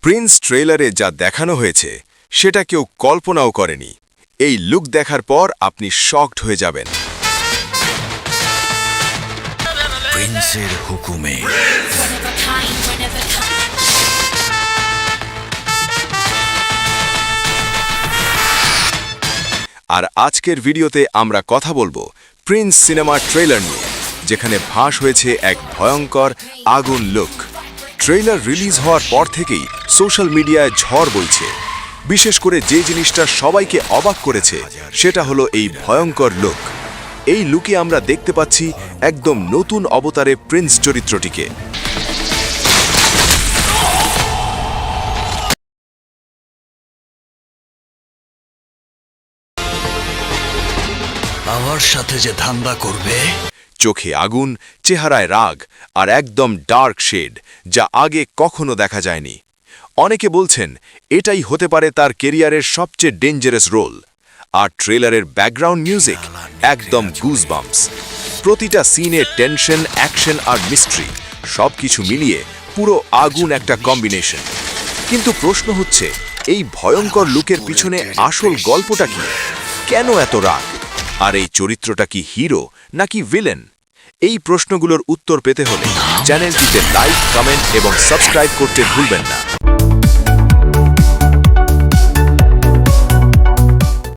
Prince ট্রেলারে যা দেখানো হয়েছে সেটা কেউ কল্পনাও করেনি। এই লুক দেখার পর আপনি শকড হয়ে যাবেন। প্রিন্সের হুকুমে আর আজকের ভিডিওতে আমরা কথা বলবো প্রিন্স সিনেমার ট্রেলার নিয়ে, যেখানে ফাঁস হয়েছে এক ভয়ঙ্কর আগুন লুক। ট্রেলার রিলিজ হওয়ার পর থেকেই সোশ্যাল মিডিয়ায় ঝড় বইছে। বিশেষ করে যে জিনিসটা সবাইকে অবাক করেছে সেটা হলো এই ভয়ঙ্কর লুক। এই লুকে আমরা দেখতে পাচ্ছি একদম নতুন অবতারে প্রিন্স চরিত্রটিকে। আমার সাথে যে ধান্দা করবে, চোখে আগুন, চেহারায় রাগ আর একদম ডার্ক শেড, যা আগে কখনো দেখা যায়নি। অনেকে বলছেন এটাই হতে পারে তার কেরিয়ারের সবচেয়ে ডেঞ্জারাস রোল। আর ট্রেলারের ব্যাকগ্রাউন্ড মিউজিক একদম গুজবাম্পস। প্রতিটা সিনে টেনশন, অ্যাকশন আর মিস্ট্রি সবকিছু মিলিয়ে পুরো আগুন একটা কম্বিনেশন। কিন্তু প্রশ্ন হচ্ছে, এই ভয়ঙ্কর লুকের পিছনে আসল গল্পটা কি? কেন এত রাগ? আর এই চরিত্রটা কি হিরো নাকি ভিলেন? এই প্রশ্নগুলোর উত্তর পেতে হলে চ্যানেলটিতে লাইক, কমেন্ট এবং সাবস্ক্রাইব করতে ভুলবেন না।